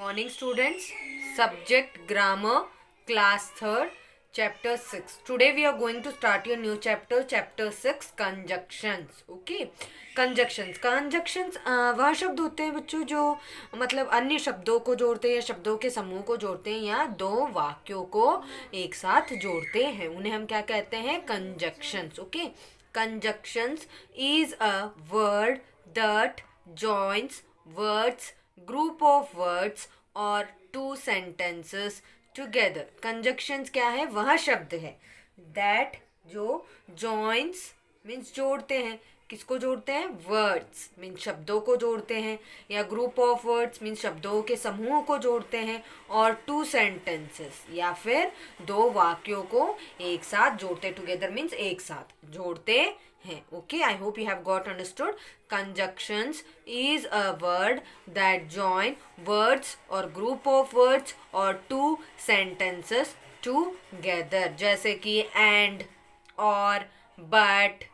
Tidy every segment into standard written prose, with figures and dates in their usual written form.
Morning students, subject grammar, class 3rd, chapter 6. Today we are going to start your new chapter, chapter 6, conjunctions. Okay, conjunctions वह शब्द होते हैं बच्चों जो मतलब अन्य शब्दों को जोड़ते हैं या शब्दों के समूह को जोड़ते हैं या दो वाक्यों को एक साथ जोड़ते हैं, उन्हें हम क्या कहते हैं? conjunctions. Okay, conjunctions is a word that joins words, group of words और two sentences together. conjunctions क्या है? वह शब्द है that जो joins means जोड़ते हैं. किसको जोड़ते हैं? वर्ड्स मीन्स शब्दों को जोड़ते हैं, या ग्रुप ऑफ वर्ड्स मीन्स शब्दों के समूह को जोड़ते हैं, और टू सेंटेंसेस या फिर दो वाक्यों को एक साथ जोड़ते. टुगेदर मीन्स एक साथ जोड़ते हैं. Okay, I hope you have got understood. Conjunctions is a word that join words और ग्रुप ऑफ वर्ड्स और टू सेंटेंसेस टुगेदर, जैसे कि एंड, और, बट,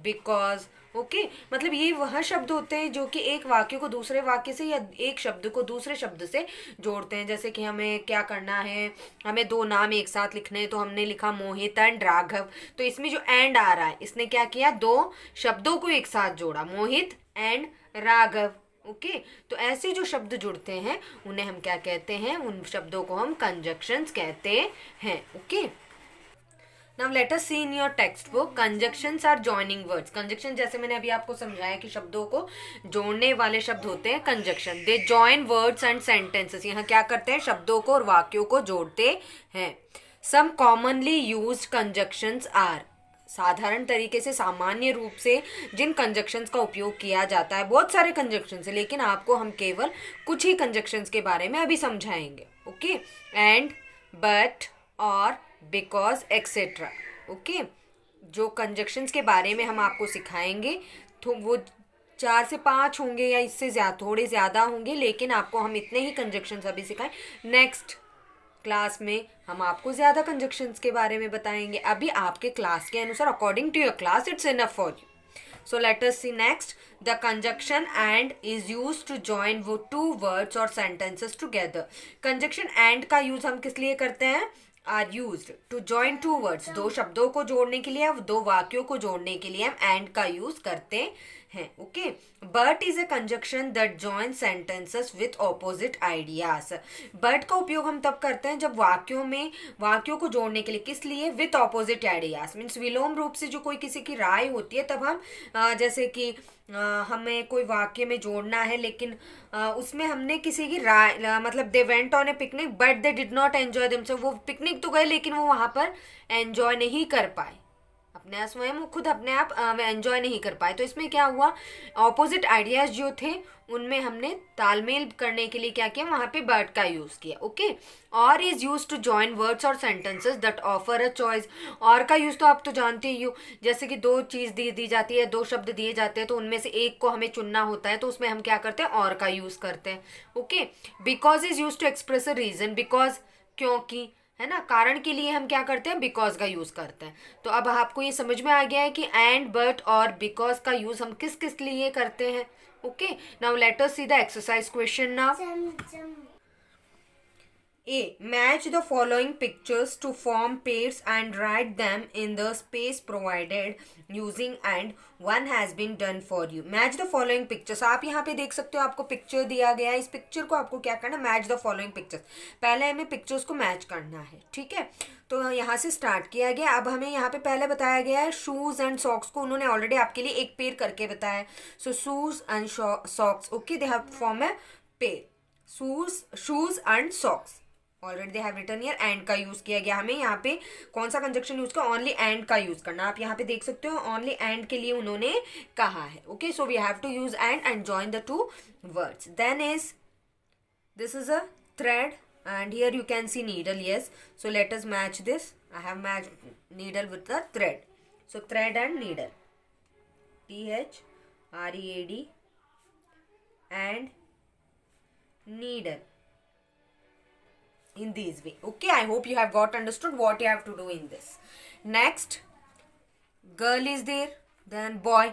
बिकॉज. ओके, मतलब ये वह शब्द होते हैं जो कि एक वाक्य को दूसरे वाक्य से या एक शब्द को दूसरे शब्द से जोड़ते हैं. जैसे कि हमें क्या करना है, हमें दो नाम एक साथ लिखने हैं, तो हमने लिखा मोहित एंड राघव. तो इसमें जो एंड आ रहा है, इसने क्या किया? दो शब्दों को एक साथ जोड़ा, मोहित एंड राघव. ओके, तो ऐसे जो शब्द जुड़ते हैं उन्हें हम क्या कहते हैं? उन शब्दों को हम कंजक्शंस कहते हैं. Okay, Now let us see in your textbook, conjunctions are joining words. Conjunction जैसे मैंने अभी आपको समझाया कि शब्दों को जोड़ने वाले शब्द होते हैं conjunction. They join words and sentences. यहाँ क्या करते हैं? शब्दों को और वाक्यों को जोड़ते हैं. Some commonly used conjunctions are, साधारण तरीके से सामान्य रूप से जिन कंजक्शंस का उपयोग किया जाता है, बहुत सारे कंजक्शंस है, लेकिन आपको हम केवल कुछ ही कंजक्शंस के बारे में अभी समझाएंगे. ओके, एंड, बट, और, बिकॉज, एक्सेट्रा. ओके, जो कंजक्शंस के बारे में हम आपको सिखाएंगे तो वो 4 से 5 होंगे या इससे थोड़े ज़्यादा होंगे, लेकिन आपको हम इतने ही कंजक्शंस अभी सिखाएं. नेक्स्ट क्लास में हम आपको ज़्यादा कंजक्शंस के बारे में बताएंगे. अभी आपके क्लास के अनुसार, according to your class, it's enough for you. So let us see next. The conjunction and is used to join two words or sentences together. Conjunction and का use हम किस लिए करते हैं? Are used to join two words. दो शब्दों को जोड़ने के लिए, दो वाक्यों को जोड़ने के लिए हम and का use करते हैं. Okay, but is a conjunction that joins sentences with opposite ideas. but का उपयोग हम तब करते हैं जब वाक्यों को जोड़ने के लिए. किस लिए? with opposite ideas मीन्स विलोम रूप से जो कोई किसी की राय होती है, तब हम जैसे कि हमें कोई वाक्य में जोड़ना है, लेकिन उसमें हमने किसी की राय, मतलब they went on a picnic but they did not enjoy themselves. वो पिकनिक तो गए लेकिन वो वहाँ पर एंजॉय नहीं कर पाए, अपने स्वयं खुद अपने आप एंजॉय नहीं कर पाए. तो इसमें क्या हुआ? ऑपोजिट आइडियाज जो थे उनमें हमने तालमेल करने के लिए क्या किया? वहाँ पे बट का यूज़ किया. Okay, or is use to join words or sentences that offer a choice. Or का यूज़ तो आप तो जानते ही हो, जैसे कि दो चीज़ दी जाती है, दो शब्द दिए जाते हैं, तो उनमें से एक को हमें चुनना होता है, तो उसमें हम क्या करते हैं? और का यूज़ करते हैं. Okay, because is use to express a reason. Because क्योंकि, है ना, कारण के लिए हम क्या करते हैं? बिकॉज का यूज़ करते हैं. तो अब आपको ये समझ में आ गया है कि एंड, बट और बिकॉज का यूज़ हम किस किस लिए करते हैं. Okay, now let us see the exercise question now. A. Match the following pictures to form pairs and write them in the space provided using and one has been done for you. Match the following pictures. आप यहाँ पे देख सकते हो, आपको picture दिया गया है. इस पिक्चर को आपको क्या करना? Match the following pictures. पहले हमें पिक्चर्स को मैच करना है. ठीक है, तो यहाँ से स्टार्ट किया गया. अब हमें यहाँ पे पहले बताया गया है शूज़ एंड सॉक्स को उन्होंने ऑलरेडी आपके लिए एक पेयर करके बताया है. So shoes and socks. Okay, they have form a pair. Shoes and socks. Already they have written here. And का यूज किया गया. हमें यहाँ पे कौन सा कंजक्शन यूज करना? ओनली एंड का यूज करना. आप यहाँ पे देख सकते हो, ओनली एंड के लिए उन्होंने कहा है. Okay, so we have to use and join the two words. Then is this is a thread and here you can see needle. Yes, so let us match this. I have matched needle with the thread. So thread and needle, THREAD, and needle in this way. Okay, I hope you have got understood what you have to do in this. Next, girl is there, then boy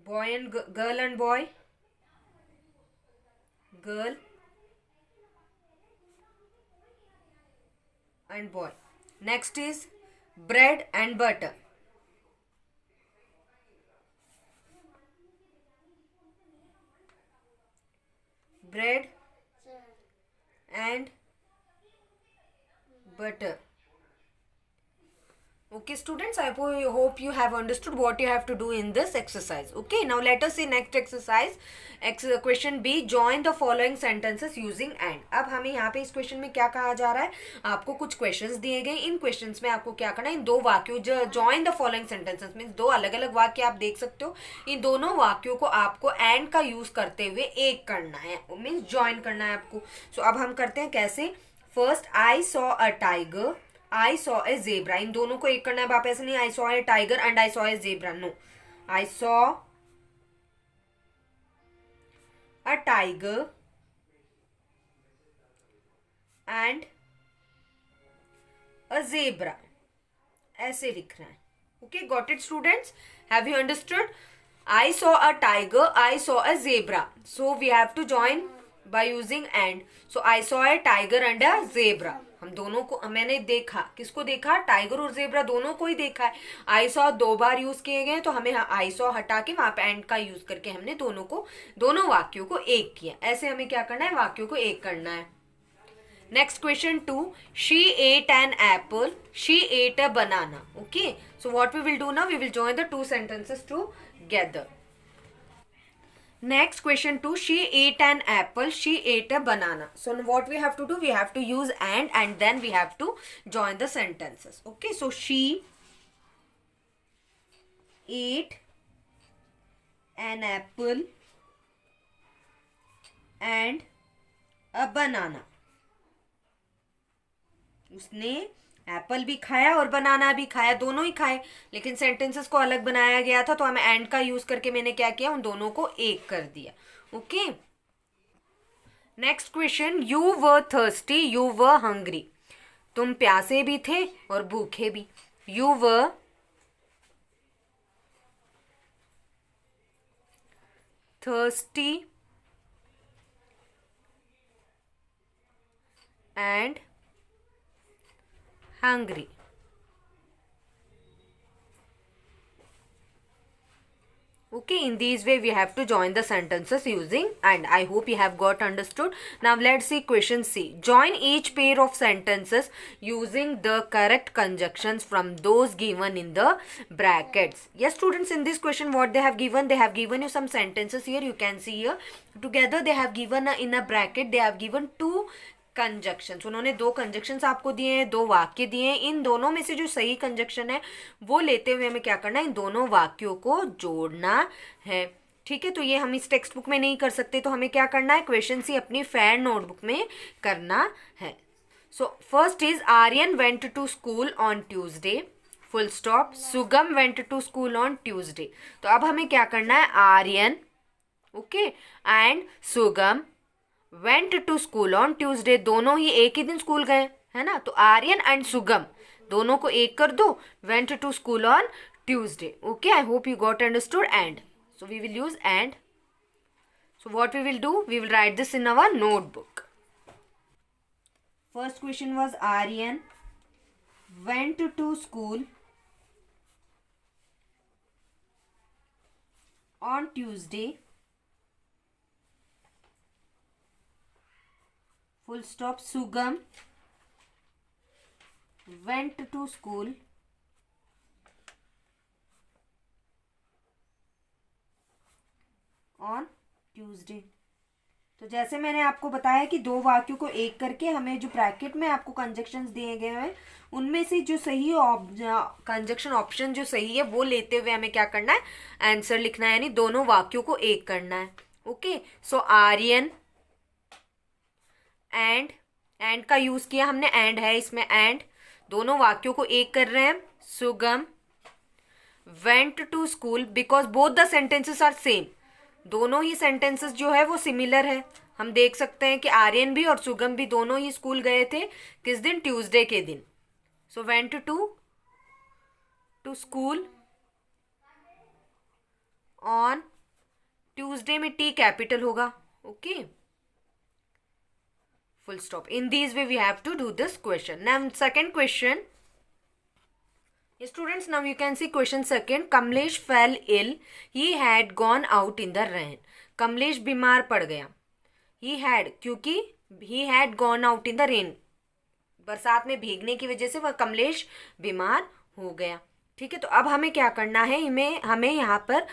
and girl and boy, girl and boy. Next is bread and butter. Bread and butter. Okay, students, I hope you have understood what you have to do in this exercise. Okay, now let us see next exercise. Question B, join the following sentences using and. अब हमें यहाँ पे इस question में क्या कहा जा रहा है, आपको कुछ क्वेश्चंस दिए गए, इन क्वेश्चंस में आपको क्या करना है, इन दो वाक्यों, join the following sentences means दो अलग अलग वाक्य आप देख सकते हो, इन दोनों वाक्यों को आपको एंड का यूज करते हुए एक करना है, मीन्स ज्वाइन करना है आपको. सो अब हम करते हैं कैसे. First, I saw a tiger, I saw a zebra. इन दोनों को एक करना है. आप ऐसे नहीं I saw a tiger and I saw a zebra. No. I saw a tiger and a zebra. ऐसे लिख रहा है. Okay, got it students? Have you understood? I saw a tiger, I saw a zebra. So we have to join by using and. So I saw a tiger and a zebra. हम दोनों को, मैंने देखा, किसको देखा, tiger और zebra दोनों को ही देखा है. आई सॉ दो बार यूज किए गए, तो हमें आई सॉ हटा के वहां पे एंड का यूज करके हमने दोनों वाक्यों को एक किया. ऐसे हमें क्या करना है, वाक्यों को एक करना है. Next question 2, she ate an apple, she ate a banana. Okay, so what we will do now, we will join the two sentences together. Next question 2, she ate an apple, she ate a banana. So what we have to do, we have to use and then we have to join the sentences. Okay, so she ate an apple and a banana. उसने Apple भी खाया और बनाना भी खाया, दोनों ही खाए, लेकिन sentences को अलग बनाया गया था, तो हमें एंड का यूज करके मैंने क्या किया, उन दोनों को एक कर दिया. Okay, next question, you were thirsty, you were hungry. तुम प्यासे भी थे और भूखे भी. You were thirsty and hungry. Okay, in these way we have to join the sentences using and. I hope you have got understood. Now let's see question C. Join each pair of sentences using the correct conjunctions from those given in the brackets. Yes students, in this question what they have given you some sentences here. You can see here together they have given in a bracket, they have given two conjunctions. उन्होंने दो conjunctions आपको दिए हैं, दो वाक्य दिए हैं. इन दोनों में से जो सही कंजक्शन है वो लेते हुए हमें क्या करना है, इन दोनों वाक्यों को जोड़ना है. ठीक है, तो ये हम इस टेक्स्ट बुक में नहीं कर सकते, तो हमें क्या करना है, क्वेश्चन सी अपनी फेयर नोटबुक में करना है. So first is Aryan went to school on Tuesday, full stop. Sugam went to school on Tuesday. तो अब हमें क्या करना है, Aryan okay and Sugam went to school on Tuesday. दोनों ही एक ही दिन स्कूल गए, है ना, तो आर्यन एंड सुगम दोनों को एक कर दो, went to school on Tuesday. Okay, I hope you got understood and. So we will use and. So what we will do, we will write this in our notebook. First question was Aryan went to school on Tuesday, full stop. Sugam went to school on Tuesday. तो जैसे मैंने आपको बताया कि दो वाक्यों को एक करके हमें जो ब्रैकेट में आपको कंजक्शंस दिए गए हैं उनमें से जो सही कंजक्शन ऑप्शन जो सही है वो लेते हुए हमें क्या करना है, आंसर लिखना है, यानी दोनों वाक्यों को एक करना है. ओके, सो आर्यन एंड का यूज किया हमने, एंड है इसमें, एंड दोनों वाक्यों को एक कर रहे हैं. Sugam went to school, because both the sentences are same, दोनों ही सेंटेंसेस जो है वो सिमिलर है. हम देख सकते हैं कि आर्यन भी और सुगम भी दोनों ही स्कूल गए थे, किस दिन, ट्यूसडे के दिन. So went to school on Tuesday में टी कैपिटल होगा. Okay, full stop. In these way we have to do this question. Now second question. Yes, students, now you can see question second. Kamlesh fell ill. He had gone out in the rain. Kamlesh बीमार पड़ गया. He had, क्योंकि he had gone out in the rain, बरसात में भीगने की वजह से वह कमलेश बीमार हो गया. ठीक है, तो अब हमें क्या करना है, हमें यहाँ पर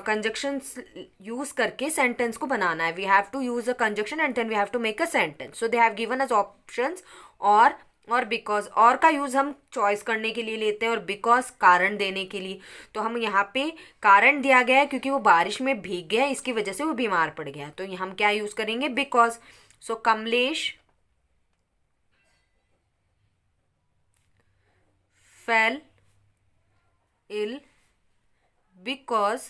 कंजक्शंस यूज करके सेंटेंस को बनाना है. We have to use a conjunction and then we have to make a sentence. So they have given us options और बिकॉज. और का यूज हम चॉइस करने के लिए लेते हैं और बिकॉज कारण देने के लिए. तो हम यहाँ पे कारण दिया गया है क्योंकि वो बारिश में भीग गया, इसकी वजह से वो बीमार पड़ गया. तो हम क्या यूज करेंगे, because. So Kamlesh fell ill because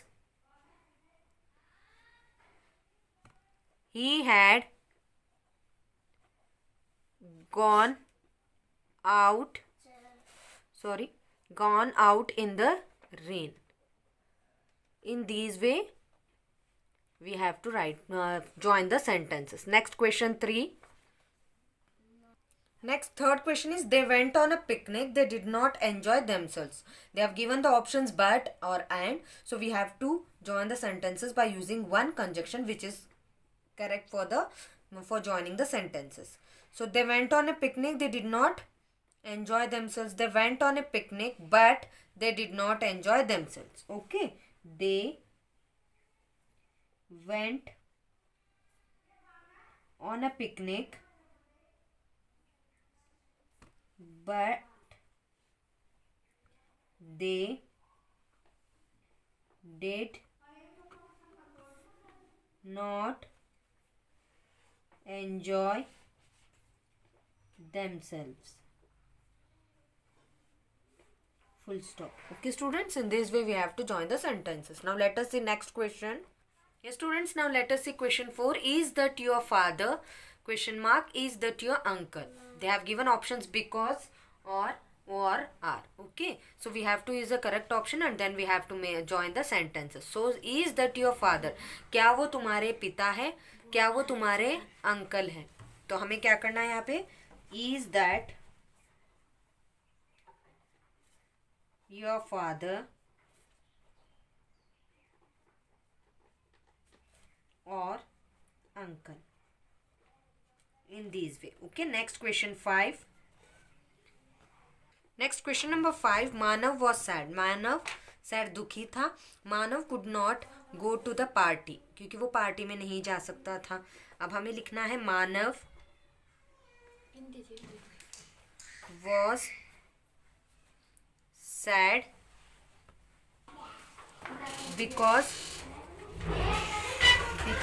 he had gone out in the rain. In these way we have to write join the sentences. Next question 3. Next, third question is they went on a picnic. They did not enjoy themselves. They have given the options but or and. So we have to join the sentences by using one conjunction which is correct for joining the sentences. So they went on a picnic. They did not enjoy themselves. They went on a picnic but they did not enjoy themselves. Okay. They went on a picnic but they did not enjoy themselves. Full stop. Okay, students, in this way we have to join the sentences. Now let us see next question. Yes, students, now let us see question 4. Is that your father? Question mark. Is that your uncle? They have given options because or are. Okay, so we have to use the correct option and then we have to join the sentences. So is that your father? क्या वो तुम्हारे पिता है? क्या वो तुम्हारे uncle है? तो हमें क्या करना है यहाँ पे, is that your father or uncle, in these way. Okay, next question 5. Next question number 5. Manav was sad. Manav sad, दुखी था. Manav could not go to the party, क्योंकि वो पार्टी में नहीं जा सकता था. अब हमें लिखना है Manav was sad because he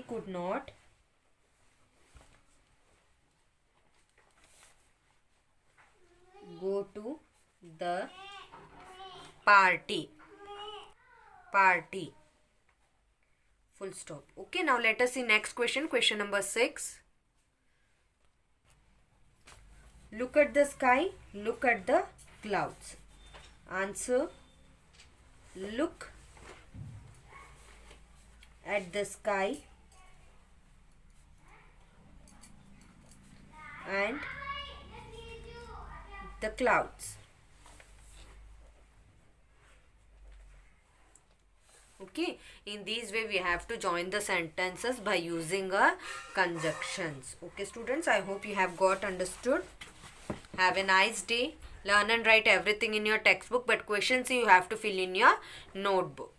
could not go to the party. Full stop. Okay, now let us see next question. Question number 6. Look at the sky. Look at the clouds. Answer. Look at the sky and the clouds. Okay, in these way we have to join the sentences by using a conjunctions. Okay, students, I hope you have got understood. Have a nice day. Learn and write everything in your textbook, but questions you have to fill in your notebook.